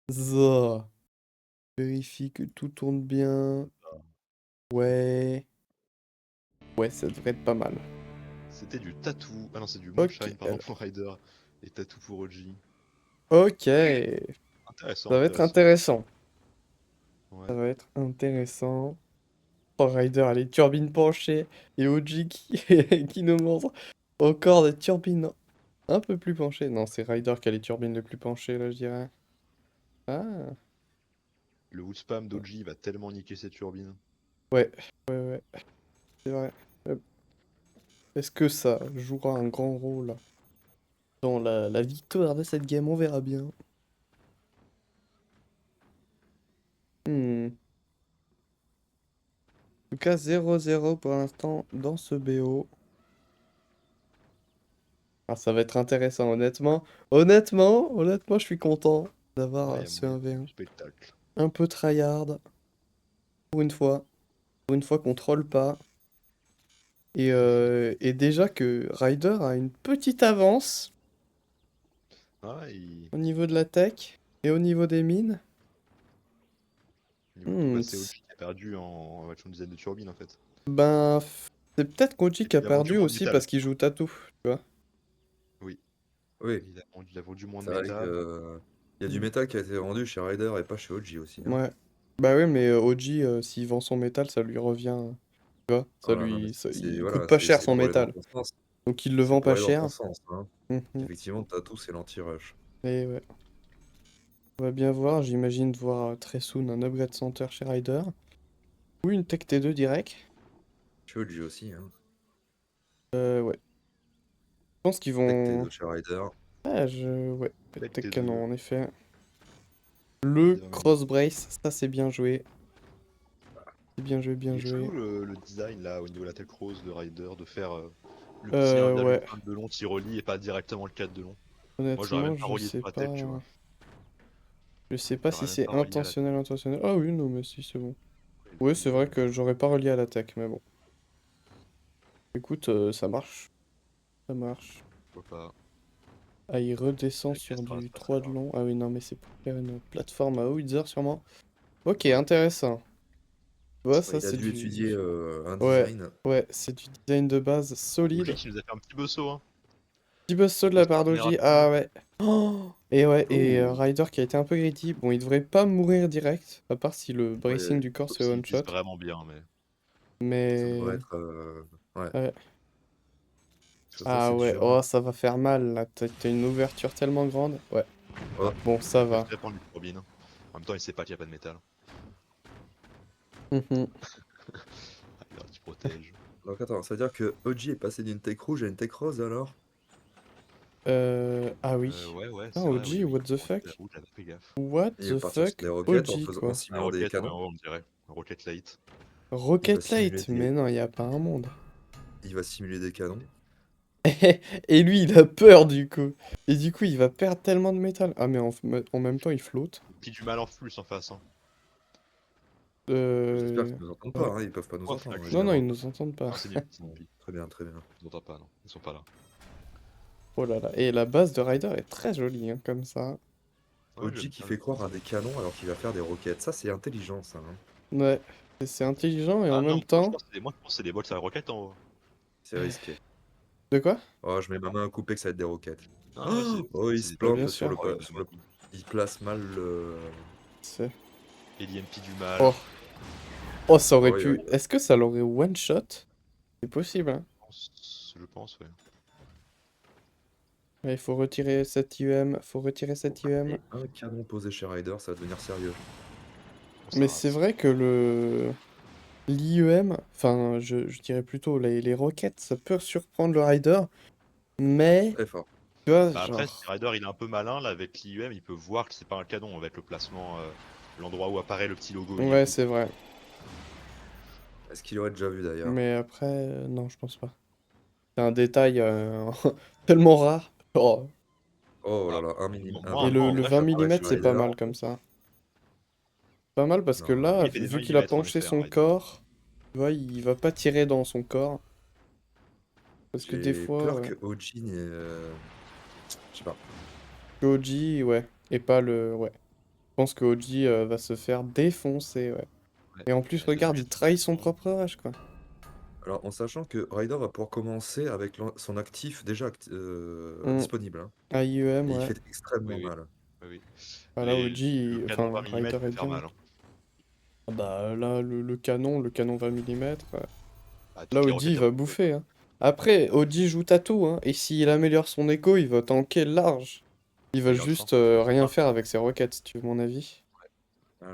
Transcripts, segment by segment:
Ça. Vérifie que tout tourne bien. Ouais. Ouais, ça devrait être pas mal. C'était du tatou. Ah non, c'est du Ok, moonshine, pardon, pour Rider. Et tatou pour OG. ok. Intéressant, Ça va être intéressant. intéressant. Ça Ouais. va être intéressant. Oh, Ryder, les turbines penchées. Et OG qui, qui nous montre encore des turbines un peu plus penchées. Non, c'est Ryder qui a les turbines les plus penchées, là, je dirais. Ah. Le wood spam d'OG va tellement niquer ses turbines. Ouais, ouais, c'est vrai. Hop. Est-ce que ça jouera un grand rôle dans la victoire de cette game? On verra bien. En tout cas, 0-0 pour l'instant dans ce BO. Ah, ça va être intéressant, honnêtement. Honnêtement, je suis content d'avoir Ouais, il y a ce moyen de 1v1. spectacle. Un peu tryhard, pour une fois. Pour une fois qu'on troll pas. Et déjà que Ryder a une petite avance Ah, il... au niveau de la tech et au niveau des mines. Bah, Hmm, c'est OG qui a perdu en une dizaine de turbines en fait. ben, c'est peut-être Koji Et qui puis a il a vendu perdu moins de aussi métal. parce qu'il joue Tatou, tu vois. Oui, Oui, il a vendu moins de c'est vrai métal. que il y a du Hmm. métal qui a été vendu chez Ryder et pas chez OG aussi, hein. Ouais. Bah oui, mais OG, s'il vend son métal, ça lui revient, tu vois. Voilà, non, mais Il coûte voilà, pas cher c'est son pour aller dans métal. ton sens. Donc il le C'est vend pour pas aller dans ton cher. sens, hein. Mhm. Effectivement, Tattoo, c'est l'anti-rush. Et ouais. On va bien voir, j'imagine de voir très soon un upgrade center chez Ryder. Ou une Tech T2 direct. Chez OG aussi, hein. Ouais. Je pense qu'ils Tech vont... T2 chez Ryder. Ah, Ouais. Tech Tech T2. canon, en effet. Il Le va même... cross brace, ça c'est bien joué. C'est bien joué, bien Il est joué. chelou le design là au niveau de la tech rose de Rider de faire le petit Ouais. 1,5 de long qui relie et pas directement le 4 de long. Moi j'aurais même Honnêtement, pas je relié sur sais la tech, tu pas... vois. Je sais pas si J'aurais même c'est pas relié à la tech. intentionnel, intentionnel. Ah oui, non, mais si, c'est bon. Après, il Oui, fait c'est le... vrai que j'aurais pas relié à la tech, mais bon. Écoute, ça marche. Ça marche. Pourquoi pas. Ah, il redescend La caisse sur ça du reste pas très 3 de grave. long. Ah oui, non, mais c'est pour faire une plateforme à Howitzer, sûrement. Ok, intéressant. Tu vois, Ouais, ça, il a c'est dû du... étudier un Ouais, design. ouais, c'est du design de base OG solide. qui nous a fait un petit buzzo, hein. Petit buzz saut de la Poster part d'Oji. générateur. Ah ouais. Oh et ouais, et Oh! Ryder qui a été un peu greedy. Bon, il devrait pas mourir direct, à part si le bracing Ouais, du corps Sauf se s'ils one-shot. visent vraiment bien, mais... ça devrait Mais... être... ouais, Ouais. ça Ah c'est ouais, dur, oh, hein. ça va faire mal, là. T'as une ouverture tellement grande. Ouais. Oh, Bon, Il ça a pas va. très répandu le turbine. En même temps, il sait pas qu'il y a pas de métal. Mhm. Rider qui protège. donc attends, ça veut dire que OG est passé d'une tech rouge à une tech rose alors? Ah oui. Ouais, ouais, Ah, c'est vrai, oui, OG, oui. what the Oh, fuck? j'avoue, j'avais pas fait gaffe. What Il va the partir sur fuck? des roquettes OG, en quoi. Un simulant des rocket, ouais, canons. on dirait. Un rocket light. Il va Rocket simuler Light, mais des... non, y a pas un monde. Il va simuler des canons. Et lui, il a peur du coup. Et du coup, il va perdre tellement de métal. Ah, mais en même temps, il flotte. Qui du mal en plus en face, hein. J'espère Euh... qu'ils nous entendent Ouais. pas, hein. Ils peuvent pas nous Oh, entendre, flash. Non, non, évidemment. ils nous entendent pas. Ah, c'est nul, c'est Bon, nul. très bien, très bien. Ils nous entendent pas, non. Ils sont pas là. Oh là là. Et la base de Ryder est très jolie, hein, comme ça. Ouais, OG j'aime qui bien. fait croire à des canons alors qu'il va faire des roquettes. Ça, c'est intelligent, ça, hein. Ouais. Et c'est intelligent et en Ah non, même temps... moi, je pense que c'est des bots à la rocket en haut. C'est risqué. De quoi? Oh, je mets ma main à couper que ça va être des roquettes. Ah ouais, Oh, oh, il c'est se des Bah, bots. bien plante sur sûr. le, Oh, il y a des sur bots. le... Il place mal le... C'est... Et l'IMP du mal. Oh. Oh, ça aurait Oh, pu... Est-ce que ça l'aurait one-shot? C'est possible, hein. Je pense, ouais. Ouais, il faut retirer cette IEM. Faut retirer cette IEM. Et un canon posé chez Ryder, ça va devenir sérieux. On Mais c'est s'arrête. vrai que le... L'IEM, enfin, je dirais plutôt les roquettes, ça peut surprendre le rider, mais, Très fort. tu vois, Bah après, si genre, Rider il est un peu malin, là, avec l'IUM, il peut voir que c'est pas un canon avec le placement, l'endroit où apparaît le petit logo ouais, IMP. c'est vrai. Est-ce qu'il aurait déjà vu, d'ailleurs? Mais après, non, je pense pas. C'est un détail tellement rare. Oh. Oh là Ah, là, un Et moi, le, en millimètre le vrai, 20 apparaît mm, chez c'est pas Ryder. mal comme ça. Pas mal parce que Non, là, il fait des vu 20 qu'il a mm en penché effet, hein, son Rider. corps, tu vois, il va pas tirer dans son corps. Parce que des j'ai fois, peur ouais. que OG n'ait... Je sais pas. Goji, ouais. Et pas le. Ouais. pense que OG va se faire défoncer, ouais. Ouais. Et en plus, Ouais, c'est regarde, ce il que trahit je son pense. propre rush, quoi. Alors, en sachant que Ryder va pouvoir commencer avec son actif déjà Mm. disponible, hein. AIEM, Et il ouais. fait extrêmement Oui, oui. mal. Oui, oui. Ah, là, OG, Le canon enfin, 20 mm Ryder peut est faire bien. mal. Hein. Ah bah là, le canon 20 mm, Bah, là, toutes les OG roquettes il à va peu près. bouffer, hein. Après, OG joue tatou, hein. Et s'il améliore son écho, il va tanker large. Il va Oui, grave ça. juste C'est rien grave. faire avec ses roquettes, si tu veux mon avis.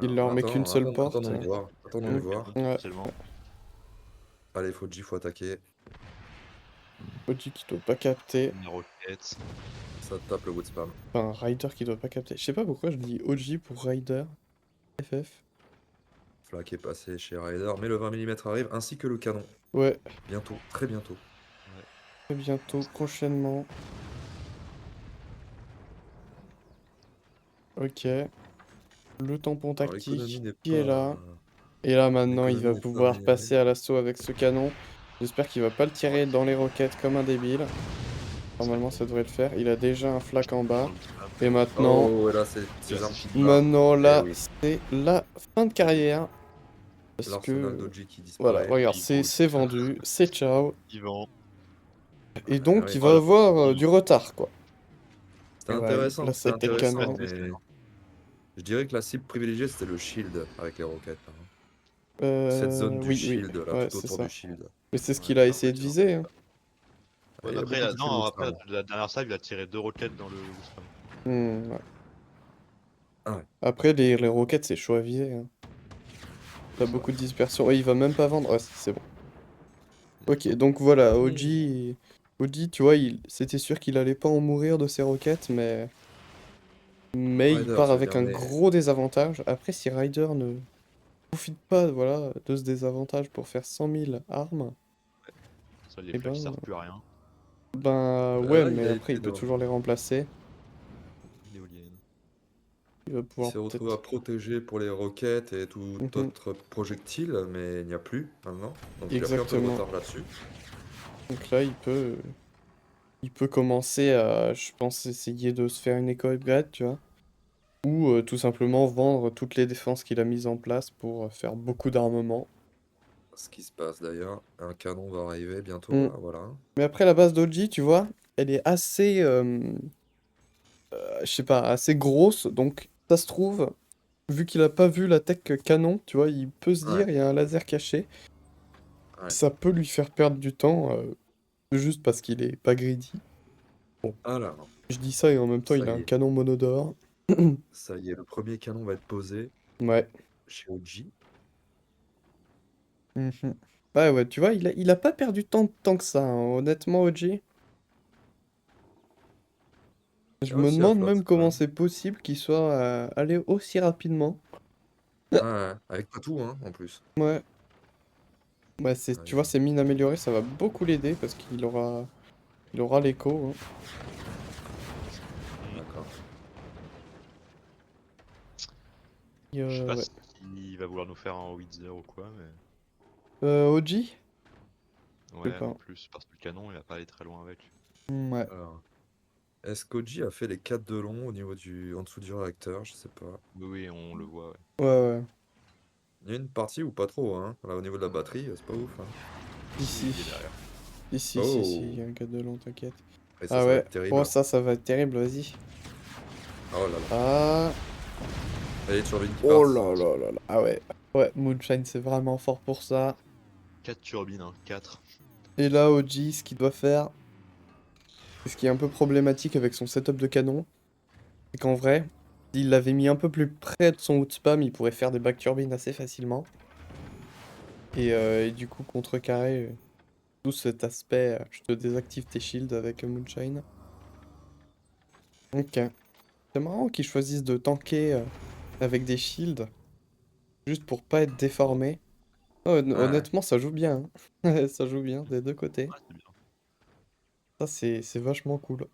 Il Alors, leur met qu'une seule porte. attendons de voir. Attendons de Le Mm. voir. canon Ouais. potentiellement. Allez, Fauji, faut attaquer. OG qui doit pas capter. Une roquette. Ça tape le wood spam. Enfin, Ryder qui doit pas capter. Je sais pas pourquoi je dis OG pour Ryder. FF. Flack est passé chez Ryder, mais le 20 mm arrive, ainsi que le canon. Ouais, Bientôt, très bientôt. Ouais. très bientôt, prochainement. Ok. Le tampon Alors, l'économie tactique n'est qui est pas... là. Et là maintenant il L'économie va n'est pas pouvoir améliorée. passer à l'assaut avec ce canon. J'espère qu'il va pas le Ouais. tirer dans les roquettes comme un débile. Ce serait Normalement con. ça devrait le faire. Il a déjà un flak en bas. Dans le spam. Et maintenant, Oh, et là, c'est Et ses là, armes c'est qui fini. partent. maintenant Eh là, oui, c'est la fin de carrière. Parce l'arsenal que, d'Oji qui voilà, disparaît. regarde, Il vaut c'est vendu, c'est ciao. vivant. Et Ah donc oui. il Oh, va la avoir partie, Mmh. du retard quoi. C'était Et ouais, il intéressant, place c'était sa tech ça intéressant, reste canon. décevant. mais je dirais que la cible privilégiée, c'était le shield avec les roquettes, hein. Cette zone du Oui, oui, shield, là, ouais, tout c'est autour du ça. shield. Mais c'est ce Ouais, qu'il a Un essayé de petit viser, hein. Ah, ouais, il mais a après, beaucoup touché le non, wood après spam. la dernière save, il a tiré 2 roquettes dans le spam. Ouais. Ah ouais. Après, les roquettes, c'est chaud à viser, hein. T'as C'est ça. beaucoup de dispersion. Ouais, il va même pas vendre. Ouais, si, c'est bon. Ok, donc voilà, OG, tu vois, c'était sûr qu'il allait pas en mourir de ses roquettes, mais il Ryder, part ce avec un dernier. gros désavantage. Après, si Ryder ne profite pas, voilà, de ce désavantage pour faire 100 000 armes, Ça, les et flaks, ils ben, servent plus à rien. ouais, Là, il mais a après, été il peut dans... toujours les remplacer. Une éolienne. Il va Il pouvoir s'est retrouvé à peut-être... protéger pour les roquettes et tout Mhm, autre projectile, mais il n'y a plus maintenant. Donc il a pris un peu de exactement. retard là-dessus. Donc là, il peut commencer à, je pense, essayer de se faire une éco-upgrade, tu vois. Ou tout simplement vendre toutes les défenses qu'il a mises en place pour faire beaucoup d'armement. Ce qui se passe d'ailleurs, un canon va arriver bientôt, Mm. là, voilà. Mais après, la base d'Oji, tu vois, elle est assez, je sais pas, assez grosse. Donc, ça se trouve, vu qu'il a pas vu la tech canon, tu vois, il peut se Ouais, dire, il y a un laser caché. ouais. Ça peut lui faire perdre du temps, juste parce qu'il est pas greedy. Bon, Alors, je dis ça et en même temps, ça il a y un est, canon monodore. ça y est, le premier canon va être posé Ouais. chez OG. Mhm. Ouais, ouais, tu vois, il a pas perdu tant que ça, hein. Honnêtement, OG. Il Je a me réussi à demande flotte même quand comment même. c'est possible qu'il soit allé aussi rapidement. Ouais, ouais, avec pas tout, hein, en plus. Ouais. Ouais, Ouais, tu vois, ces mines améliorées, ça va beaucoup l'aider parce il aura l'écho, hein. d'accord. Et, Je sais pas ouais. s'il va vouloir nous faire un Wither ou quoi, mais. OG? Je sais Ouais, en pas. plus, parce que le canon, il va pas aller très loin avec. Ouais. Alors, est-ce qu'OG a fait les 4 de long au niveau en dessous du réacteur? Je sais pas. Oui, oui, on le voit, ouais. Ouais, ouais. Il y a une partie ou pas trop, hein. Là, au niveau de la batterie, c'est pas ouf, hein. Si, il est Ici. derrière. Si, il y Oh! a un cas de long, t'inquiète. Et Ah ça va ouais. être Oh, terrible. ça va être terrible, vas-y. Oh là là. Ah. Et les turbines qui Oh partent. là là là là. Ah ouais. Ouais, Moonshine, c'est vraiment fort pour ça. 4 turbines, hein, 4. Et là, OG, ce qu'il doit faire, et ce qui est un peu problématique avec son setup de canon, c'est qu'en vrai, s'il l'avait mis un peu plus près de son outspam, il pourrait faire des back turbines assez facilement. Et du coup, contrecarrer tout cet aspect, je te désactive tes shields avec Moonshine. Ok. C'est marrant qu'ils choisissent de tanker avec des shields, juste pour pas être Ouais, déformé. Oh, Ouais. honnêtement, ça joue bien, hein. Ça joue bien des deux côtés. c'est bien. Ça, c'est vachement cool.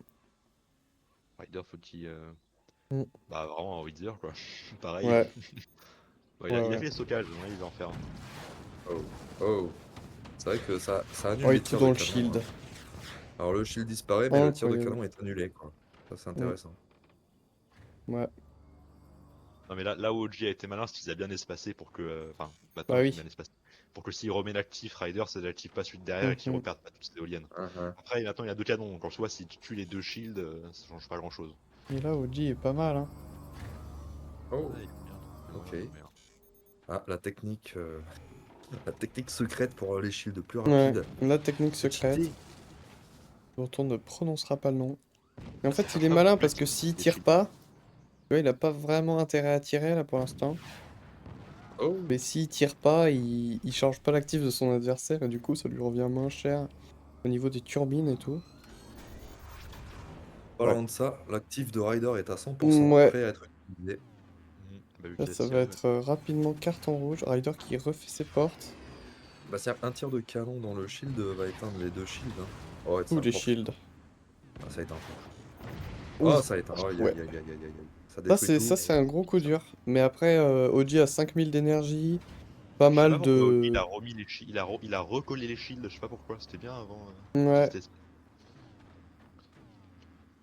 Rider, faut qu'il. Mm. Bah, vraiment un Wither, quoi. Pareil. Ouais, Bon, ouais, il a ouais. fait les stockages, ouais, il va en faire un. Oh. Oh. C'est vrai que ça annule Oh, et les tout tirs de dans le canon, shield. hein. Alors le shield disparaît, mais le tir de Incroyable. canon est annulé, quoi. Ça, c'est Mm. intéressant. Ouais. Non mais là où OG a été malin, c'est qu'il a bien espacé pour que... Enfin, maintenant Bah il a oui. bien espacé. Pour que s'il remet l'actif Rider, ça l'active pas celui de derrière et qu'il Mhm. reperde pas toutes ses éoliennes. Uh-huh. Après maintenant il y a 2 canons, donc en soi si tu tues les 2 shields, ça change pas grand chose. Et là, OG est pas mal, hein. Oh, Ouais, il est bien. ok. Ouais, mais, Ah, la technique secrète pour les shields plus Ouais, rapides. la technique Petite secrète, idée. dont on ne prononcera pas le nom. Et en ça fait, il change est pas malin beaucoup parce que l'activité s'il des tire shields. pas, tu vois, il a pas vraiment intérêt à tirer là pour l'instant. Oh, Mais s'il tire pas, il change pas l'actif de son adversaire et du coup, ça lui revient moins cher au niveau des turbines et tout. Ouais. parlant de ça, l'actif de Rider est à 100%, Ouais, prêt à être utilisé. Bah vu là, qu'il a ça va tiré, ouais. être rapidement carton rouge. Rider qui refait ses portes. Bah, c'est-à-dire un tir de canon dans le shield va éteindre les 2 shields. Hein. Oh, ouais, c'est Ou un les porche. shields. Ah, ça éteint un porche. Ouh, Oh, ça éteint. Aïe, ouais. aïe, aïe, aïe, aïe, aïe. Ça Ça, détruit c'est tout. ça, c'est un gros coup Ça. dur. Mais après, OG a 5000 d'énergie. Pas Je sais pas mal pourquoi OG il de... a remis les shields, il a recollé les shields, je sais pas pourquoi, c'était bien avant. Ouais. C'était-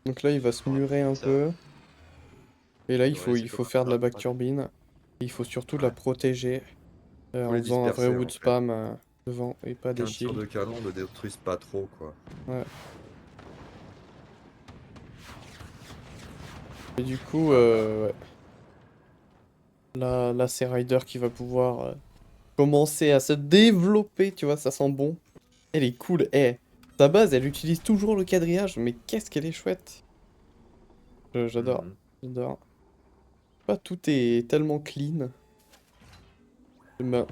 Donc là, il va se on a murer un ça. peu. Et là, C'est vrai, il c'est faut comme faire de un la back pas- turbine. Et il faut surtout la Ouais. protéger Faut en les faisant un vrai disperser wood en fait. spam devant et pas des Qu'un tir shields. de canon ne détruise pas trop, quoi. Ouais. Et du coup, Ah, ouais. Là c'est Ryder qui va pouvoir commencer à se développer, tu vois, ça sent bon. Elle est cool, sa base, elle utilise toujours le quadrillage, mais qu'est-ce qu'elle est chouette. J'adore, mhm. j'adore. Pas tout est tellement clean. Ben,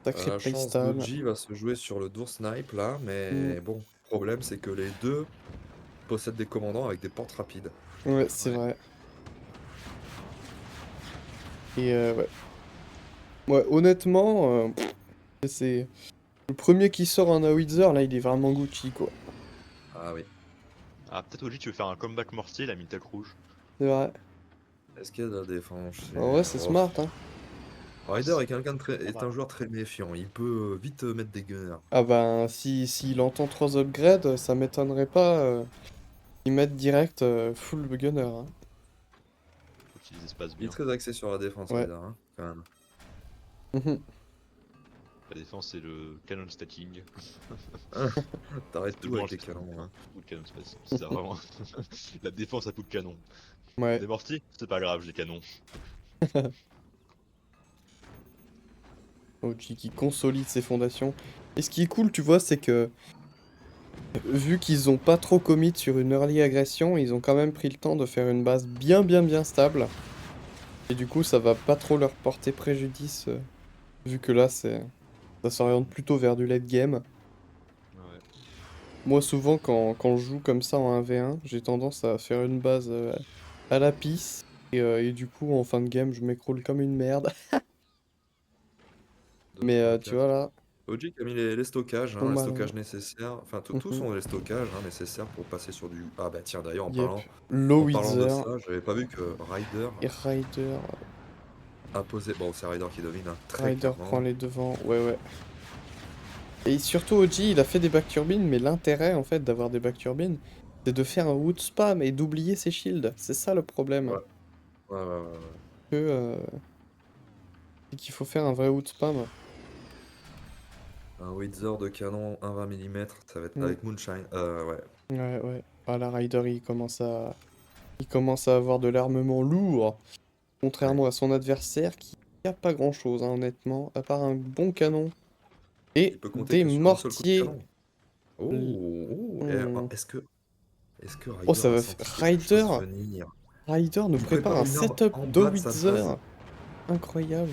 sacré La chance playstyle. d'OG va se jouer sur le Door Snipe là, Mm, mais bon, problème c'est que les deux possèdent des commandants avec des portes rapides. ouais, c'est Ouais. vrai. Et ouais. Ouais, honnêtement, c'est le premier qui sort un Howitzer, là, il est vraiment Gucci, quoi. Ah oui. Ah, peut-être OG tu veux faire un comeback mortier, il a mis tech rouge. C'est vrai. Est-ce qu'il y a de la défense? En vrai, C'est... c'est Oh. smart, hein. Rider est quelqu'un de Pas est mal, un hein. joueur très méfiant. Il peut vite mettre des gunners. Ah ben, s'il entend 3 upgrades, ça m'étonnerait pas qu'ils mettent direct full gunner, hein. Faut qu'il les espace Il est bien. très axé sur la défense, Ouais. Rider, hein, quand même. Mhm. La défense c'est le canon stacking. T'arrêtes tout Demain avec je les fais ça, canons. Hein. tout le canon space. C'est ça vraiment. La défense à coup de canon. Ouais. Des mortiers? C'est pas grave, j'ai canon. OG qui consolide ses fondations. Et ce qui est cool, tu vois, c'est que vu qu'ils ont pas trop commit sur une early agression, ils ont quand même pris le temps de faire une base bien stable. Et du coup, ça va pas trop leur porter préjudice, vu que là, ça s'oriente plutôt vers du late game. Ouais. Moi, souvent, quand je joue comme ça en 1v1, j'ai tendance à faire une base à la pisse. Et du coup, en fin de game, je m'écroule comme une merde. 2, Mais 3, tu vois 4. là, OG qui a mis les stockages, bon hein, les malin. stockages nécessaires. Enfin, tous Mhm. sont les stockages hein, nécessaires pour passer sur du. Ah bah tiens, d'ailleurs, Yep. en parlant de Lowither ça, j'avais pas vu que Ryder et Ryder. a posé. Bon, c'est Ryder qui domine, hein, très Ryder prend clairement. les devants. Ouais. Et surtout, OG, il a fait des back turbines, mais l'intérêt, en fait, d'avoir des back turbines, c'est de faire un wood spam et d'oublier ses shields. C'est ça le problème. Ouais, ouais. Que, c'est qu'il faut faire un vrai wood spam. Un Windsor de canon 1,20 mm, ça va être Mm. avec Moonshine. Ouais. Ouais. Ah, la Ryder, il commence à avoir de l'armement lourd. Ouais. Contrairement à son adversaire qui a pas grand-chose, hein, honnêtement, à part un bon canon et Il peut compter des que sur un seul coup de mortiers. canon. L- Hmm. Est-ce que Oh, Ryder ça a va senti quelque Ryder, chose venir? Ryder nous Il prépare prépare un une arme setup en bas de sa d'Howitzer base. incroyable.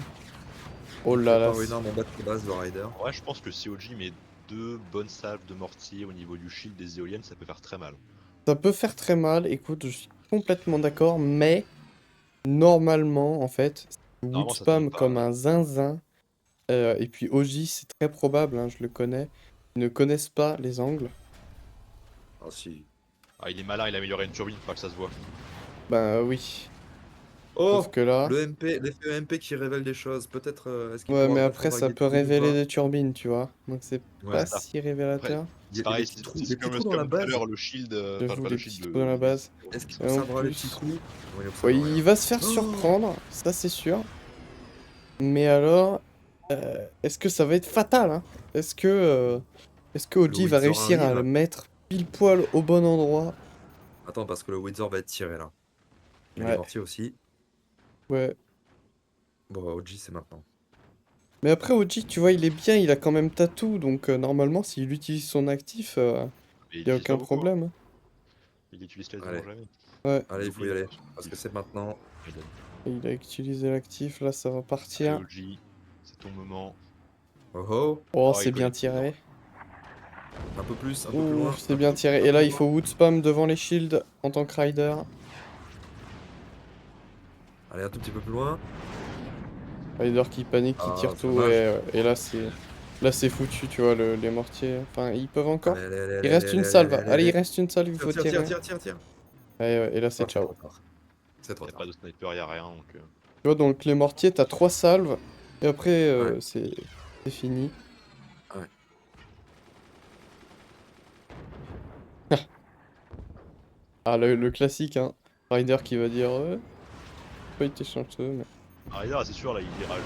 Oh Il là là, prépare une arme en bas de sa base de Ryder. Ouais, je pense que si OG met 2 bonnes salves de mortier au niveau du shield des éoliennes, ça peut faire très mal. ça peut faire très mal, écoute, je suis complètement d'accord, mais normalement, en fait, wood Normalement, ça tombe spam comme pas. un zinzin, et puis OG, c'est très probable, hein, je le connais, ils ne connaissent pas les angles. Ah si. Ah, il est malin, il a amélioré une turbine, pas que ça se voit. Ben oui. Oh! que là... Le MP, l'effet EMP qui révèle des choses. Peut-être, est-ce qu'il Ouais, pourra mais me après, répondre à ça peut Guetouille ou révéler pas? des turbines, tu vois. Donc c'est pas Ouais. Ça. si Après, révélateur. c'est Il y a pareil, des petits trous, c'est des petits comme, trous c'est dans la comme tout à base. l'heure le shield, enfin J'avoue, pas le les shield, petits trous dans la base. Est-ce qu'il Et en observera les petits plus... trous? Non, il Ouais, observe rien. il va se faire Oh! surprendre, ça c'est sûr. Mais alors, est-ce que ça va être fatal, hein? Est-ce que Le OG va Windsor réussir à le arrive. mettre pile poil au bon endroit? Attends, parce que le Windsor va être tiré là. Et les Ouais, mortiers aussi. ouais. Bon, bah, OG, c'est maintenant. Mais après, OG, tu vois, il est bien, il a quand même tatou, donc normalement, s'il utilise son actif, Mais il y a utilise pas aucun beaucoup, hein. problème, hein. Il utilise quasiment Allez, jamais. Ouais, allez, Il il faut oublie y la aller. version Parce que actif. c'est maintenant. Raiden. il a utilisé l'actif, là, ça va Allez, partir. OG, c'est ton moment. Oh oh! Oh, Oh, il c'est bien connaît tout le tiré. Un peu plus, un peu plus Ouh, loin. c'est bien tiré. Un Et peu là, plus il loin. faut wood spam devant les shields en tant que rider. Allez, un tout petit peu plus loin. Rider qui panique, qui Ah, tire c'est tout, dommage. ouais, ouais. Et là, c'est foutu, tu vois, les mortiers. Enfin, ils peuvent encore. Allez, allez, allez, Il allez, reste allez, une allez, allez, salve. allez, Allez, il allez. reste une salve, il Tire, faut tire, tire, tirer. tire, tire, tire. Et là, c'est Oh, c'est ciao. trop tard. C'est trop Y a tard. pas de sniper, y a rien donc. Tu vois, donc les mortiers, t'as 3 salves. Et après, Ouais, c'est fini. ouais. Ah, le classique, hein. Rider qui va dire pas été chanceux, mais... Rider, c'est sûr, là, il virage.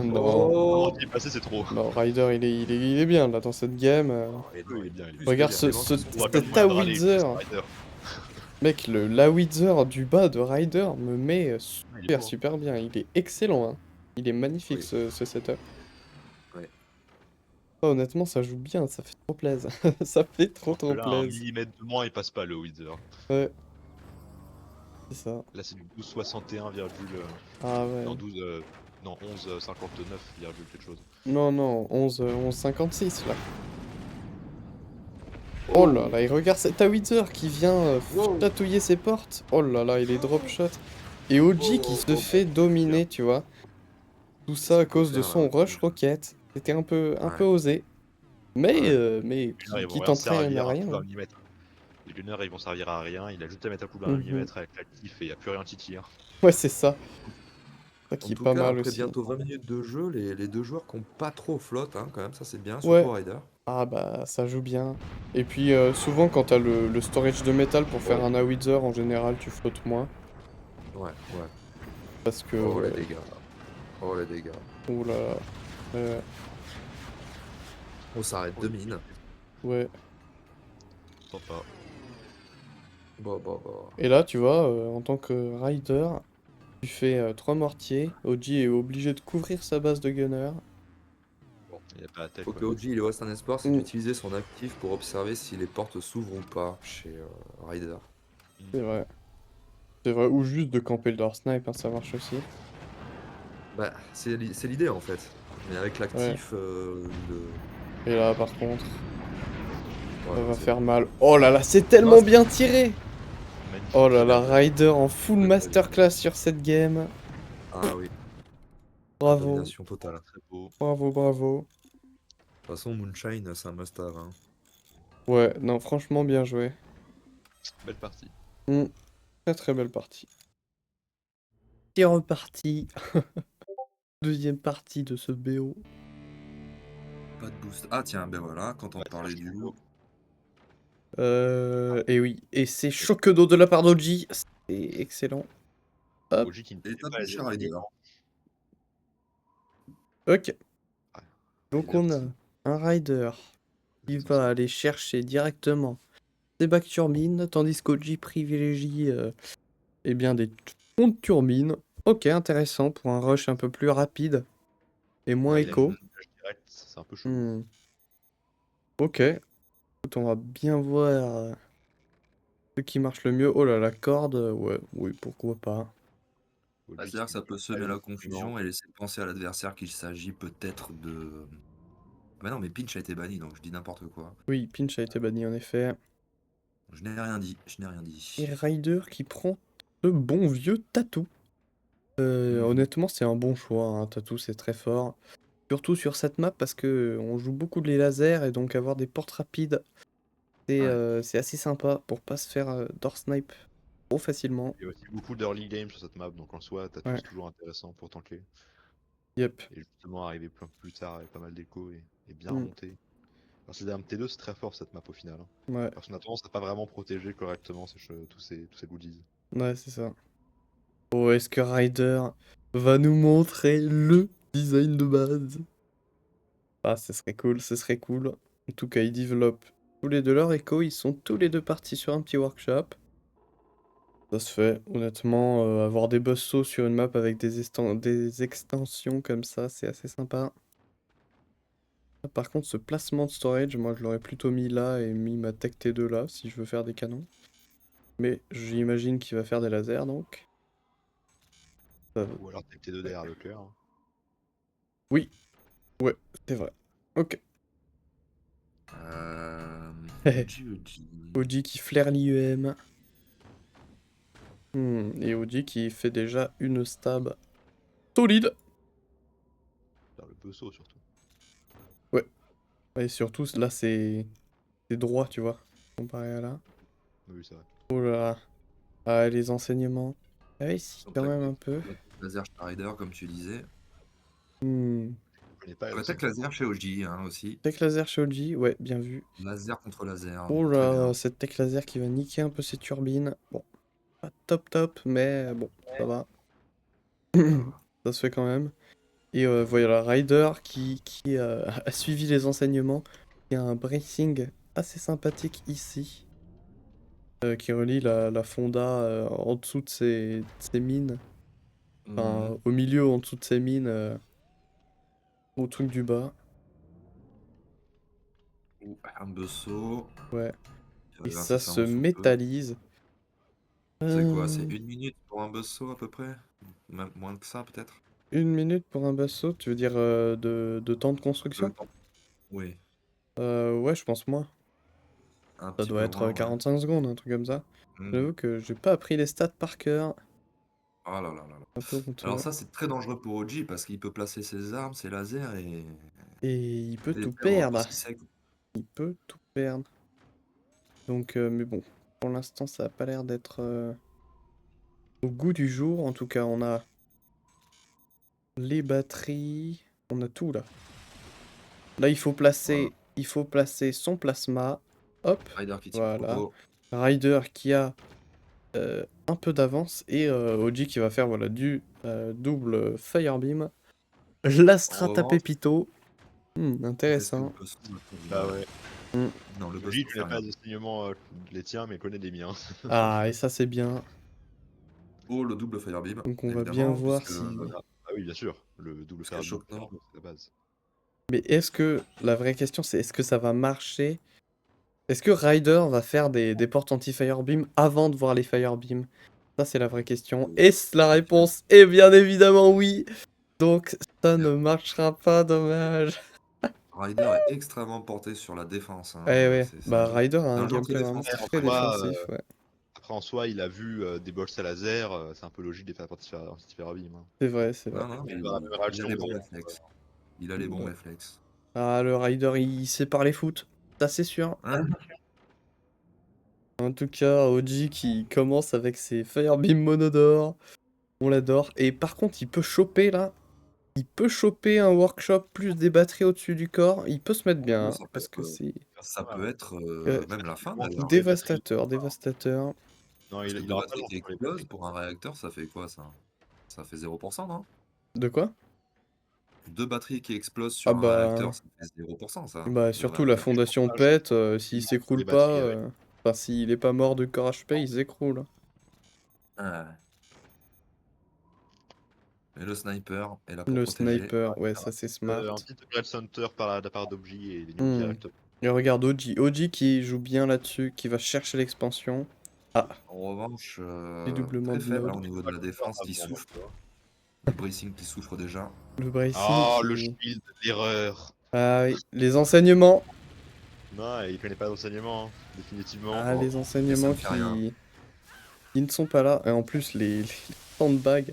Non, Comment Oh! il est passé, c'est trop. non, Rider, il est bien, là, dans cette game. Oh, il est Oui, bon, il est bien, il est bien. plus que Regarde bien. ce, Il manque ce, son On voit petit bien le cet moyen de râler, il utilise Howitzer. Rider. Mec, l'Howitzer du bas de Rider me met Ah, il est super, beau, hein. super bien. Il est excellent, hein. Il est magnifique, Oui, ce setup. ouais. Ah, honnêtement, ça joue bien, ça fait trop plaisir. Ça fait trop, Alors que trop là, un plaisir. millimètre de moins, il passe pas le Wither. Ouais, c'est ça. Là, c'est du 12,61, Ah non, ouais. 12, non, 11,59, quelque chose. Non, non, 11,56 là. Oh là là, et regarde cet Howitzer qui vient Wow! chatouiller ses portes. Oh là là, il est drop shot. Et OG qui se fait dominer, tu vois. Tout ça Qu'est-ce à qu'il peut cause de faire là, son OG? rush rocket. C'était un peu Ouais, osé. Mais, ouais. mais Les gunners, ils vont qui rien t'entraîne à servir, un rien, coup d'un hein. millimètre. Les gunners, ils vont servir à rien, il a juste à mettre un coup d'un Mhm. millimètre avec l'actif et y a plus rien qui tire. Ouais, c'est ça. Ça En qui est tout pas cas, mal après aussi. bientôt 20 minutes de jeu, les deux joueurs qui ont pas trop flotte, hein, quand même, ça c'est bien, surtout Ouais. Ryder. Ah bah, ça joue bien. Et puis, souvent, quand t'as le storage de métal pour faire Oh, un Howitzer, en général, tu flottes moins. ouais, ouais. Parce que... Oh les dégâts. Oh les dégâts. Ouh là là. Euh, On s'arrête de mine. ouais. Sympa. Bon, bon, bon. Et là, tu vois, en tant que rider, tu fais 3 mortiers. OG est obligé de couvrir sa base de gunner. Bon, il a pas la tête, Faut quoi. que OG il reste un espoir, c'est Mm, d'utiliser son actif pour observer si les portes s'ouvrent ou pas chez Ryder. c'est vrai. C'est vrai. Ou juste de camper le door snipe, hein, ça marche aussi. Bah, c'est l'idée en fait. Mais avec Ouais. l'actif Et là, par contre, Ouais, ça va c'est faire bon. mal. Oh là là, c'est Non, tellement c'est bien tiré! Magnifique Oh là là, tir. Rider en full très, très bien. masterclass sur cette game. Ah oui, la Bravo, domination totale. De Très beau. bravo, bravo. toute façon, Moonshine, c'est un must-have, hein. Ouais, non, franchement, bien joué. Belle partie. Mm, très très belle partie. C'est reparti. Deuxième partie de ce BO. Pas de boost. Ah tiens, ben voilà, quand on Ouais, parlait du loup. Et oui, et c'est choc d'eau de la part d'Oji. C'est excellent. Hop, OG qui ne Et fait t'as pas touché les Ryder. éléments. ok. Ouais, Donc Rider, on a un rider qui va aller chercher directement ses bacs turbines, tandis qu'Oji privilégie eh bien des fonds de turbine. Ok, intéressant pour un rush un peu plus rapide et moins ouais, il a une écho. blocage direct, c'est un peu chelou. Hmm, ok, écoute, on va bien voir ce qui marche le mieux. Oh là, la corde, ouais, oui, pourquoi pas. Bah, OG c'est-à-dire que qui ça peut met pas semer les la éléments. confusion et laisser penser à l'adversaire qu'il s'agit peut-être de. Ah bah non, mais Pinch a été banni, donc je dis n'importe quoi. Oui, Pinch a été banni en effet. Je n'ai rien dit, je n'ai rien dit. Et Ryder qui prend ce bon vieux Tatou. Mhm. Honnêtement, c'est un bon choix, hein. Tatou, c'est très fort. Surtout sur cette map parce que on joue beaucoup de les lasers et donc avoir des portes rapides, Ouais, c'est assez sympa pour pas se faire door snipe trop facilement. Il y a aussi beaucoup d'early game sur cette map, donc en soi, t'as Ouais. tous toujours intéressant pour tanker. Yep. Et justement, arriver plus tard avec pas mal d'écho et bien Mm. remonter. Alors, c'est un T2, c'est très fort cette map au final. Hein. Ouais, Parce qu'on a tendance à pas vraiment protéger correctement tous ces goodies. ouais, c'est ça. Oh, est-ce que Ryder va nous montrer le design de base? Ah, ce serait cool, ce serait cool. En tout cas, ils développent tous les deux leur écho, ils sont tous les deux partis sur un petit workshop. Ça se fait, honnêtement, avoir des buzzsaws sur une map avec des extensions comme ça, c'est assez sympa. Par contre, ce placement de storage, moi je l'aurais plutôt mis là et mis ma Tech T2 là, si je veux faire des canons. Mais j'imagine qu'il va faire des lasers, donc. Ou alors t'es T2 derrière le cœur. Hein. Oui, ouais, c'est vrai. Ok. OG. OG qui flaire l'IEM. Et OG qui fait déjà une stab solide. Faire le buzzo surtout. Et surtout, là, c'est droit, tu vois, comparé à là. Oui, c'est vrai. Oh là là. Ah, les enseignements. Ah oui, si, quand même un peu. Laser chez Rider, comme tu disais. Hmm. Je connais pas Attaque laser chez OG hein, aussi. Tech laser chez OG, ouais, bien vu. Laser contre laser. Oh très là, bien. cette tech laser qui va niquer un peu ses turbines. Bon, pas top, mais bon, ça va. Ça se fait quand même. Et voilà, Ryder qui a suivi les enseignements. Il y a un bracing assez sympathique ici. Qui relie la Fonda en dessous de ses mines. Enfin, au milieu, en dessous de ses mines. Au truc du bas. Ou un buzzo. Ouais. Et Va ça faire se un sous-peu. métallise. C'est quoi? C'est 1 minute pour un buzzo à peu près? Même moins que ça peut-être? 1 minute pour un basso, tu veux dire de temps de construction? Oui, Ouais, je pense moi. un Ça petit doit peu être moins, ouais. 45 secondes, un truc comme ça. Hmm. J'avoue que j'ai pas appris les stats par cœur. Oh là là là là. Un peu honteux. Alors ça c'est très dangereux pour OG parce qu'il peut placer ses armes, ses lasers Et il peut les tout perdre perdre. aussi sec. Il peut tout perdre. Donc, mais bon, pour l'instant, ça a pas l'air d'être au goût du jour. En tout cas, on a les batteries. On a tout là. Là, il faut placer son plasma. Hop, Rider qui tire voilà. trop. Ryder qui a un peu d'avance et OG qui va faire voilà du double Firebeam. L'Astrata revanche, Pépito. Est-ce que Intéressant. le buzzo va faire du Bah mal? ouais. Non, le Je buzzo dis, fait tu n'as pas rien. les enseignements les tiens, mais connais les miens. Ah, et ça c'est bien. Oh, le double Firebeam, Donc on va bien évidemment, voir puisque si... Ah oui, bien sûr. Le double Parce que fer Shock Nord. c'est la base. Mais est-ce que... La vraie question c'est est-ce que ça va marcher? Est-ce que Ryder va faire des portes anti-Firebeam avant de voir les Firebeam? Ça c'est la vraie question. Et la réponse est bien évidemment oui. Donc ça ne marchera pas, dommage. Rider est extrêmement porté sur la défense. Hein. Ouais, ouais. C'est Bah, Ryder a c'est un un joueur très gameplay vraiment défensif. très Moi, défensif, ouais. après, en soi, il a vu des bolts à laser, c'est un peu logique de faire anti-Ferrabim. Hein. C'est vrai, c'est vrai. Non, non, mais Il va il a réagir les aux bons dégâts. réflexes. Il a les bons Ouais. réflexes. Ah, le Ryder, il sait parler foot. Ça, c'est sûr. Hein? En tout cas, OG qui commence avec ses Firebeam Monodore. On l'adore. Et par contre, il peut choper, là. Il peut choper un workshop plus des batteries au-dessus du corps. Il peut se mettre bien, Oh, hein, parce que c'est ça peut être euh, même la fin d'ailleurs. dévastateur, dévastateur. Non, Parce que il deux aura pas batteries qui pour les explosent pour un réacteur, ça fait quoi ça? Ça fait 0%, non? De quoi? Deux batteries qui explosent Ah sur un bah... réacteur, ça fait 0%, ça, Bah, de surtout la réacteur. fondation pète. S'il Il s'écroule des pas... batteries avec. Enfin, s'il est pas mort de corps HP, il s'écroule. Ah. Et le sniper est là pour Le protéger. sniper, ouais, ça c'est smart. Un petit Upgrade Center de la part d'Obji et des Hmm. directement. Et regarde OG. OG qui joue bien là-dessus, qui va chercher l'expansion. Ah, En revanche, dédoublement très de faible hein, node. au niveau de la défense qui souffre. Le bracing qui souffre déjà. Le bracing Oh, qui... le shield, l'erreur. Ah oui, les enseignements. Non, il connaît pas d'enseignement, hein, définitivement. Ah, les Et ça enseignements ne fait rien. qui ne sont pas là. Et en plus, les sandbags.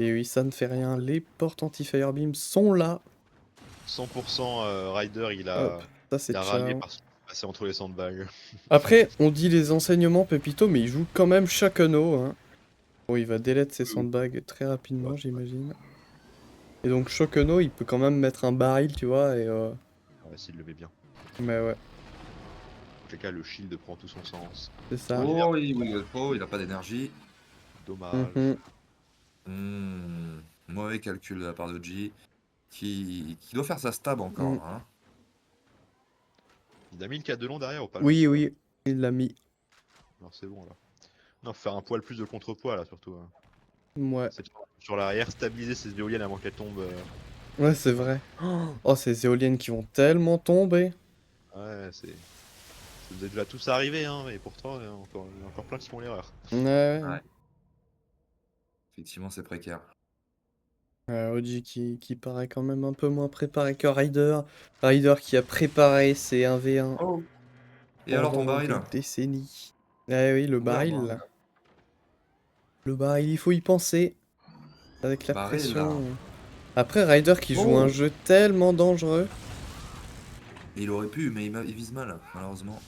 Et oui, ça ne fait rien. Les portes anti-firebeam sont là. 100% Rider, Hop, ça c'est il a râlé ciao. parce qu'il passer entre les sandbags. Après, on dit les enseignements Pépito, mais il joue quand même Shokuno, hein. Bon, il va delete ses sandbags très rapidement, Ouais. j'imagine. Et donc Shokuno, il peut quand même mettre un baril, tu vois, et Ouais, s'il le met bien. Mais ouais, En tout cas, le shield prend tout son sens. c'est ça. Oh, il a pas d'énergie. Dommage. Mhm. Mauvais calcul de la part de G. Qui doit faire sa stab encore, Mm. hein. Il a mis le 4 de long derrière ou pas? Oui, oui, il l'a mis. Alors c'est bon là. Non, faut faire un poil plus de contrepoids là surtout. Hein. Ouais, C'est sur l'arrière, stabiliser ses éoliennes avant qu'elles tombent. ouais, c'est vrai. Oh, ces éoliennes qui vont tellement tomber. Ouais, c'est. Ça vous est déjà tous arrivé, hein, mais pourtant, il y a encore plein qui font l'erreur. Ouais, Ouais. Effectivement, c'est précaire. Oji qui paraît quand même un peu moins préparé que Ryder. Ryder qui a préparé ses 1v1 Oh. Et alors ton pendant baril des décennies. Eh oui, le baril, là. Le baril, il faut y penser. Avec la Baril, pression. là. Après, Ryder qui joue un jeu tellement dangereux. Il aurait pu, mais il vise mal, malheureusement.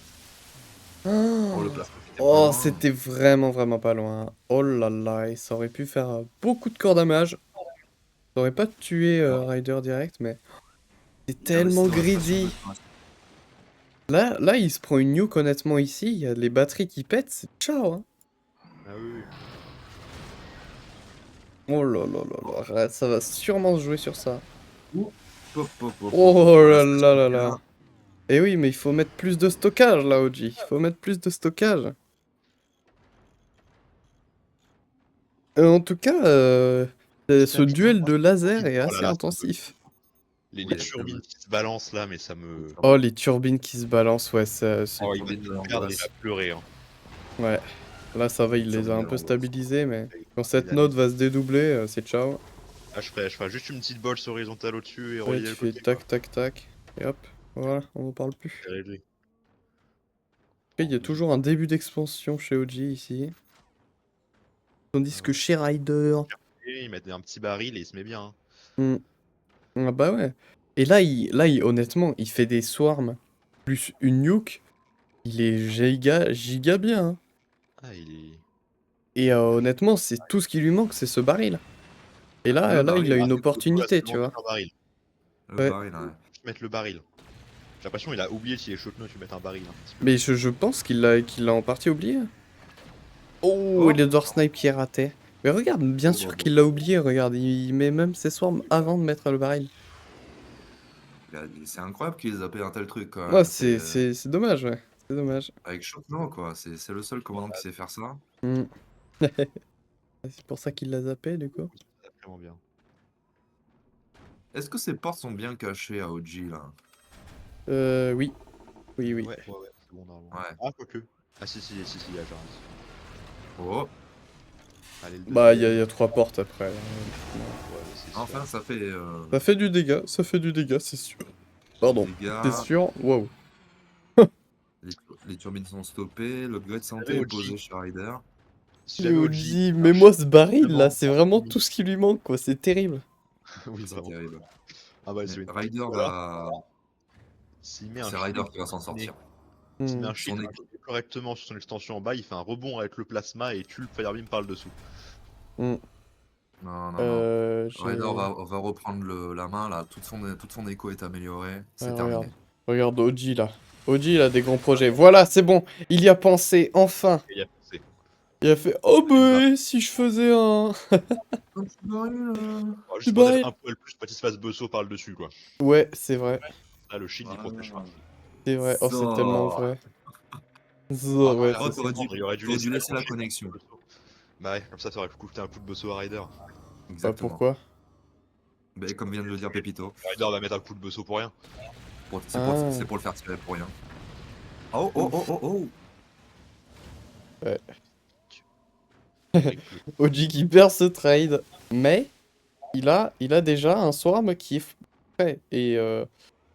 Oh, Le placement était pas oh, loin. c'était vraiment, vraiment pas loin. Oh là là, et ça aurait pu faire beaucoup de corps damage. Ça aurait pas tué Ryder direct, mais c'est tellement greedy. Là, il se prend une nuke, honnêtement, ici. Il y a les batteries qui pètent, c'est ciao, hein. Ah oui, oui. Oh là là là là, ça va sûrement se jouer sur ça. Pop, pop, pop, Oh la là station là là qui est là. Et oui, mais il faut mettre plus de stockage, là, OG. Il faut mettre plus de stockage. En tout cas, ce duel de laser est Oh là assez là, intensif. Les Oui, turbines qui se balancent là, mais ça me. Oh, les turbines qui se balancent, ouais, Oh, il va turbines de tout perdre, il l'angoisse. va pleurer. Hein. ouais. Là, ça va, il les a Turbines un de peu l'angoisse. stabilisés, mais quand Il cette a note mis- va se dédoubler, c'est ciao. Ah, je ferai juste une petite bolt horizontale au-dessus et Ouais, relier tu le fais côté. tac, tac, tac, et hop, voilà, on en parle plus. C'est réglé. Et il y a toujours un début d'expansion chez OG ici. Tandis que chez Ryder... Et il met un petit baril et il se met bien. Hein. hmm, ah bah ouais. Et là, honnêtement, il fait des swarms plus une nuke. Il est giga bien, hein. Ah, il est. Et honnêtement, c'est tout ce qui lui manque, c'est ce baril. Et Le là, il a baril, une Ah, c'est cool, là, opportunité, c'est tu vraiment vois. un baril. le Ouais. baril, ouais. Juste mettre le baril. J'ai l'impression qu'il a oublié s'il est shotno, tu mets un baril. Un petit peu. Mais je pense qu'il l'a en partie oublié. Oh, Oh. et le door snipe qui est raté. Mais regarde, bien Oh, sûr bah, qu'il l'a oublié, regarde, il met même ses swarms avant de mettre le baril. C'est incroyable qu'ils aient un tel truc, quand Ouais, même. c'est dommage, ouais. C'est dommage. Avec Choquenot, quoi. C'est le seul commandant qui sait faire ça. Hmm. C'est pour ça qu'il l'a zappé, du coup. C'est vraiment bien. Est-ce que ces portes sont bien cachées à OG, là? Oui. Oui, oui. Ouais, c'est bon, normalement. Ouais. Ah, quoique. Ah, si, il y a genre. Oh. Allez, le Bah, il y deuxième. a 3 portes après. Ouais, c'est sûr. Enfin, ça fait... Ça fait du dégât, c'est sûr. Pardon, dégâts. c'est sûr. Wow. Les turbines sont stoppées. L'upgrade santé J'avais est OG. posé chez Ryder. Si Mais j'avais Oji, OG, mais moi ce baril là, Vraiment. c'est vraiment tout ce qui lui manque quoi, c'est terrible. Oui, C'est vraiment. terrible. Ah, bah, Mais c'est une. Ryder Voilà. va... S'il met un C'est Ryder shield qui va s'en sortir. S'il met Hmm. un shield correctement sur son extension en bas, il fait un rebond avec le plasma et tue le Firebeam par le dessous. Hmm. Non, non, non. J'ai... Ryder va reprendre la main, là. Toute son écho est améliorée. C'est terminé. Regarde Oji là. Oji il a des grands projets. Voilà, c'est bon, il y a pensé, enfin. Et il a pensé. Il a fait, oh bah si je faisais un... Alors, Du juste pour être baril. un poil plus, pas qu'il se fasse besso par le dessus, quoi. Ouais, c'est vrai, Là, le shield, il protège pas. c'est vrai. Oh, c'est tellement vrai. Ah, Ouais, là, Oh, c'est ça. il aurait dû laisser la accrocher connexion. le besso. Bah ouais, comme ça aurait coûté un coup de besso à Ryder. Bah Exactement. pourquoi? Ben, comme vient de le dire Pépito. Ryder va mettre un coup de besso pour rien. C'est pour le faire tirer pour rien. Oh, oh, oh, oh, oh. Ouais. Oji qui perd ce trade. Mais, il a déjà un swarm qui est prêt. Et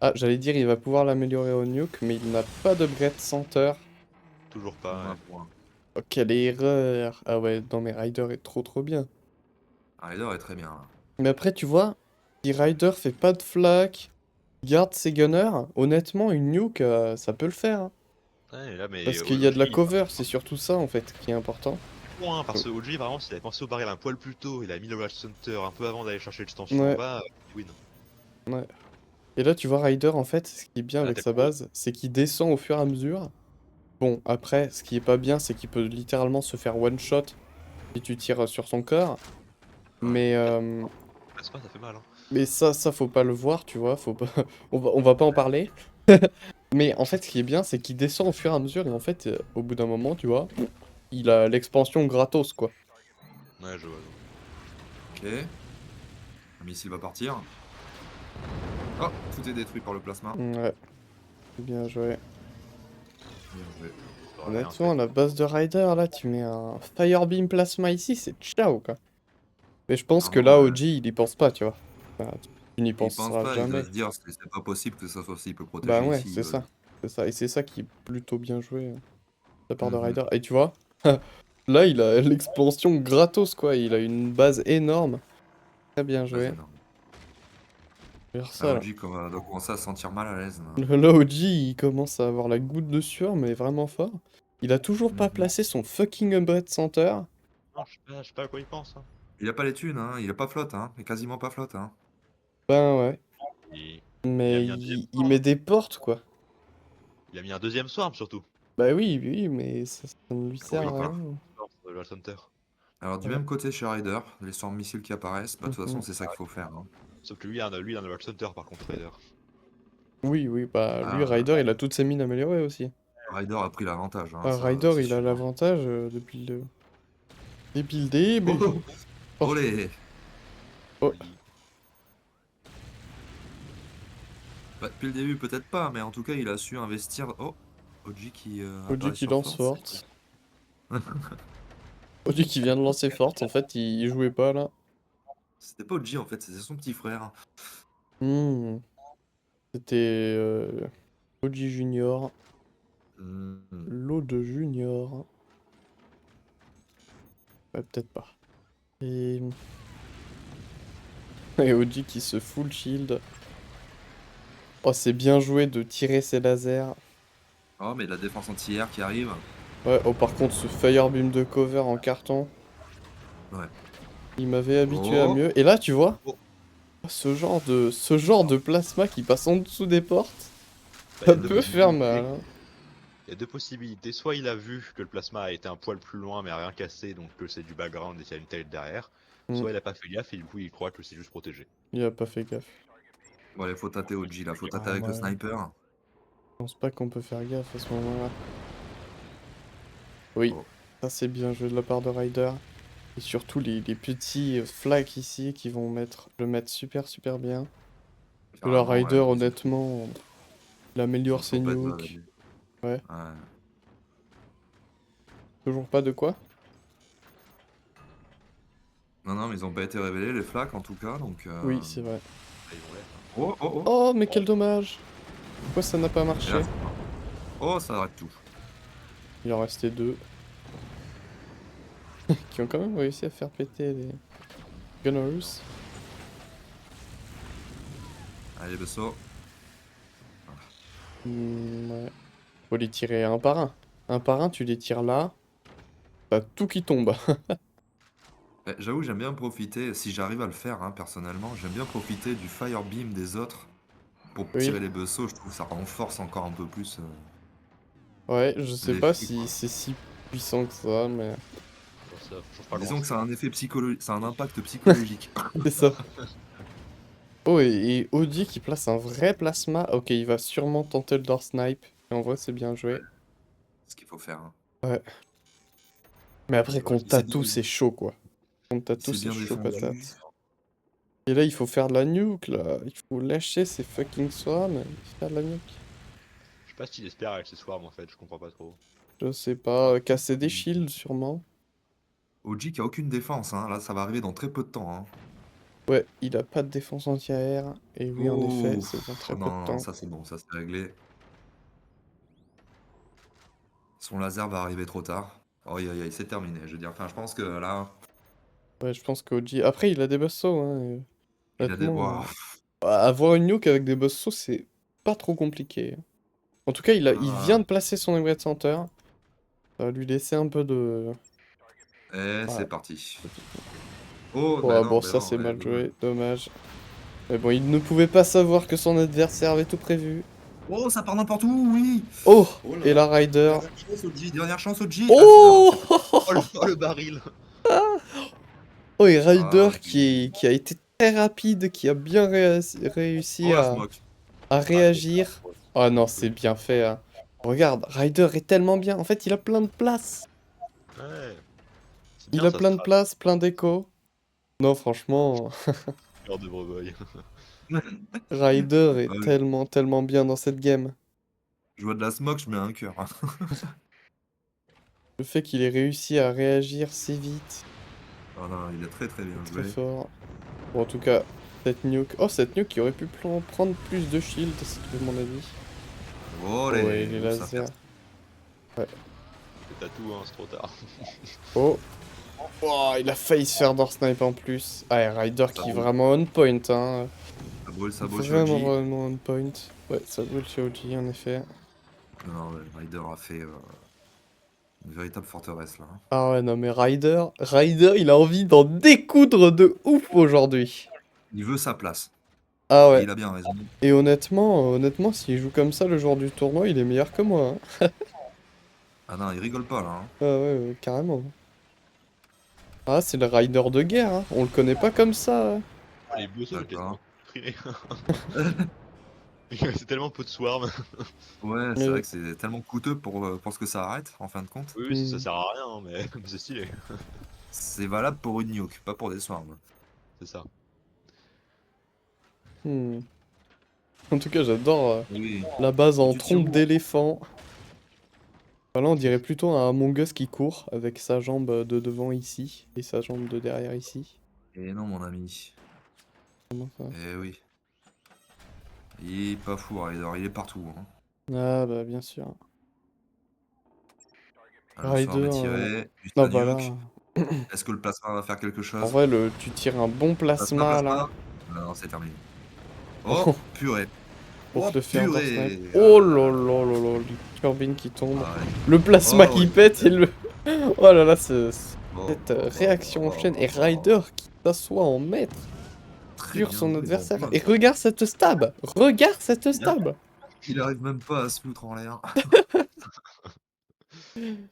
ah, j'allais dire il va pouvoir l'améliorer au nuke, mais il n'a pas d'upgrade center. Toujours pas. Un Ouais. point. Oh, quelle erreur! Ah ouais, non mais Ryder est trop bien. Ryder est très bien, là. Mais après, tu vois, si Ryder fait pas de flak, garde ses gunners, honnêtement, une nuke, ça peut le faire, hein. Ouais, là, mais Parce qu'il y a de la OG, cover, c'est surtout ça, en fait, qui est important. point, hein, parce que OG, vraiment, s'il avait pensé au barrel un poil plus tôt, il a mis le Rush Center un peu avant d'aller chercher l'extension en Ouais, bas, win. ouais. Et là, tu vois, Ryder, en fait, ce qui est bien Ah, avec t'es sa pro. base, c'est qu'il descend au fur et à mesure. Bon, après, ce qui est pas bien, c'est qu'il peut littéralement se faire one-shot si tu tires sur son corps. Ouais. Mais, Passe pas, ça fait mal, hein. mais ça, faut pas le voir, tu vois, faut pas... on va pas en parler. Mais en fait, ce qui est bien, c'est qu'il descend au fur et à mesure, et en fait, au bout d'un moment, tu vois, il a l'expansion gratos, quoi. Ouais, je vois. Ok. Un missile va partir. Oh, tout est détruit par le plasma. Ouais, bien joué. Bien joué. Ça aurait rien fait. Honnêtement, la base de Ryder, là, tu mets un Firebeam Plasma ici, c'est ciao, quoi. Mais je pense que Clairement, là, OG, il y pense pas, tu vois. Enfin, tu n'y il pense penseras pas, il doit jamais. se dire c'est pas possible que ça soit si peu Bah protégé ouais, ici. c'est ça. C'est ça. Et c'est ça qui est plutôt bien joué de la part de Mhm. Ryder. Et tu vois, là, il a l'expansion gratos, quoi. Il a une base énorme. Très bien Pas joué. énorme. Vers Là, ça, là. OG doit commencer à se sentir mal à l'aise. Là, OG, il commence à avoir la goutte de sueur, mais vraiment fort. Il a toujours pas Mhm. placé son fucking Umbrella Center. Non, je sais pas à quoi il pense, hein. Il a pas les thunes, hein. Il a pas flotte, hein. Il est quasiment pas flotte, hein. Ben ouais. Il, il a Mais mis un deuxième il swarm. met des portes, quoi. Il a mis un deuxième swarm, surtout. Bah oui, oui, mais ça ne lui Ça sert compte à pas. rien. Swarm sur le Rush Center. Alors, du Ouais. même côté chez Ryder, les sorts missiles qui apparaissent, bah, de toute façon, Mhm. c'est ça qu'il faut faire, hein. Sauf que lui, lui, il a un Rush Center, par contre, Raider. Oui, oui, bah lui, Ah, Ryder, il a toutes ses mines améliorées aussi. Ryder a pris l'avantage, hein, Ah, ça, Ryder, c'est il a sûr, hein. l'avantage depuis le début. Oh, Oh, olé! oh, Joli. Bah, depuis le début, peut-être pas, mais en tout cas, il a su investir. Oh, OG qui OG apparaît qui sur lance Force. forte. OG qui vient de lancer forte, en fait, il jouait pas là. C'était pas OG en fait, c'était son petit frère. Hmm, C'était OG Junior. Hmm. L'eau de Junior. Ouais, peut-être pas. Et... Et OG qui se full shield. Oh, c'est bien joué de tirer ses lasers. Oh, mais la défense anti-air qui arrive. Ouais, oh, par contre, ce Firebeam de cover en carton, Ouais. il m'avait habitué à Oh, mieux. Et là, tu vois, Oh, ce genre de plasma qui passe en dessous des portes, bah, il y ça a deux peut faire mal, possibilités. hein. Il y a deux possibilités. Soit il a vu que le plasma a été un poil plus loin, mais a rien cassé, donc que c'est du background et qu'il y a une taille derrière. Hmm, Soit il a pas fait gaffe et du coup il croit que c'est juste protégé. il a pas fait gaffe. bon, allez, faut tâter OG là, faut tâter Ah, avec le moi, je sniper. pense pas qu'on peut faire gaffe à ce moment-là. Oui, Oh. ça c'est bien joué de la part de Ryder. Et surtout les petits flags ici qui vont le mettre super super bien. Et là, Carrément, Ryder, ouais. honnêtement, il Ils ont améliore ses trop bêtes là. nukes. Ouais, Ouais. toujours pas de quoi? Non, non, mais ils ont pas été révélés, les flaques en tout cas, donc. Oui, c'est vrai. Là, ils vont l'être, hein. Oh, oh, oh! Oh, mais quel dommage! Pourquoi ça n'a pas Et là, marché? oh, ça arrête tout. Il en restait deux. Qui ont quand même réussi à faire péter les Gunners. Allez, le saut. Ouais. Faut les tirer un par un. Un par un, tu les tires là. T'as tout qui tombe. J'avoue, j'aime bien profiter, si j'arrive à le faire, hein, personnellement, j'aime bien profiter du fire beam des autres pour Oui. tirer les bessos. Je trouve que ça renforce encore un peu plus Ouais, je sais pas l'effet, si quoi. c'est si puissant que ça, mais Ça change pas Disons grand que ça a chose. un effet psychologique, ça a un impact psychologique. c'est ça. Oh, et Audi qui place un vrai plasma. Ok, il va sûrement tenter le door snipe. Et en vrai, c'est bien joué. Ce qu'il faut faire, hein. Ouais. Mais après, Ouais, contre C'est bien, Tatou, c'est chaud, quoi. Contre il Tatou, s'est c'est bien chaud défendu. patate. Et là, il faut faire de la nuke, là. Il faut lâcher ces fucking swarms et faire de la nuke. Je sais pas ce qu'il espère avec ses swarms en fait, je comprends pas trop. Je sais pas, casser des shields, sûrement. OG qui a aucune défense, hein. Là, ça va arriver dans très peu de temps, hein. Ouais, il a pas de défense anti-air. Et oui, en effet, Oh, c'est dans très peu de non, non, temps. ça c'est bon, ça c'est réglé. Son laser va arriver trop tard. Oh, c'est terminé. Je veux dire, enfin, je pense que là, Ouais, je pense qu'Oji... Après, il a des bassos, hein. il a des. Honnêtement, Ouah. Avoir une nuke avec des boss sauts, c'est pas trop compliqué. En tout cas, il vient de placer son upgrade center. Ça va lui laisser un peu de... Et Ouais. c'est parti. Oh, Ouais, bah non, bon, bah ça non, c'est ouais, mal dommage. joué, dommage. Mais bon, il ne pouvait pas savoir que son adversaire avait tout prévu. Oh, ça part n'importe où, oui. Oh! Oh là Et là. la Ryder. Dernière chance, OG, dernière chance, OG. Ah, non, Oh! c'est pas. Oh, le baril. Oh, et Ryder Ah, qui a été très rapide, qui a bien réussi oh, la smoke. à Ah, trop réagir. bien. Oh non, c'est bien fait, hein. Regarde, Ryder est tellement bien. En fait, il a plein de place. Ouais. C'est Il bien a ça, plein de strat. place, plein d'écho. Non, franchement, Cœur de Breboy. Ryder est Ouais, tellement, tellement bien dans cette game. je vois de la smoke, je mets un cœur. Le fait qu'il ait réussi à réagir si vite, Oh non, il a très très bien très joué. fort. Bon, en tout cas, cette nuke... Oh, cette nuke qui aurait pu prendre plus de shield, si tu veux mon avis. Oh, Oh, et les les... Ouh, ça lasers. perce. Ouais. C'est tatou, hein, c'est trop tard. Oh. Oh, il a failli se faire door snipe en plus. Ah, et Ryder Ça qui est brûle. vraiment on point, hein. Ça brûle chez Vraiment, OG. vraiment on point. Ouais, ça brûle chez OG, en effet. Non, ouais, Ryder a fait une véritable forteresse là, hein. Ah ouais, non mais Ryder, il a envie d'en découdre de ouf aujourd'hui. Il veut sa place. Ah Et ouais. il a bien raison. Et honnêtement, s'il joue comme ça le jour du tournoi, il est meilleur que moi, hein. Ah non, il rigole pas là, hein. Ah ouais, ouais, carrément. Ah, c'est le Ryder de guerre, hein. On le connaît pas comme ça, hein. Les bossos, j'ai quasiment D'accord. supprimé. C'est tellement peu de swarm. Ouais, c'est Mais- vrai que c'est tellement coûteux pour ce que ça arrête, en fin de compte. Oui, ça sert à rien, hein, mais c'est stylé. C'est valable pour une nuke, pas pour des swarms. C'est ça. Hmm. En tout cas, j'adore Oui. la base en Tu tires trompe où? d'éléphant. Voilà, on dirait plutôt un Among Us qui court avec sa jambe de devant ici et sa jambe de derrière ici. Et non, mon ami. Comment ça? Eh oui. Il est pas fou, Ryder, il est partout, hein. Ah bah bien sûr. Ah, le swarm Ryder... est tiré, juste Non la bah nuke. là... Est-ce que le plasma va faire quelque En chose? vrai, tu tires un bon Plasma, plasma là plasma? Non, c'est terminé. Oh, purée. pour Oh, te faire door snipe. purée. Oh Ah là là là là. là là là, les turbines qui tombent. Ah ouais. Le plasma Oh qui oui. pète et le... Oh là là, Bon, cette bon, bon, réaction bon, en chaîne. bon, Et bon. Ryder qui s'assoit en maître Très sur bien son joué. Bon, adversaire. plein de Et regarde cette stab! Regarde cette bien. stab! Il arrive même pas à se foutre en l'air.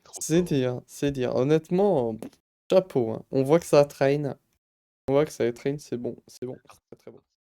Trop C'est fort. dire, c'est dire. Honnêtement, chapeau, hein. On voit que ça traîne. On voit que ça traîne, c'est bon, c'est bon.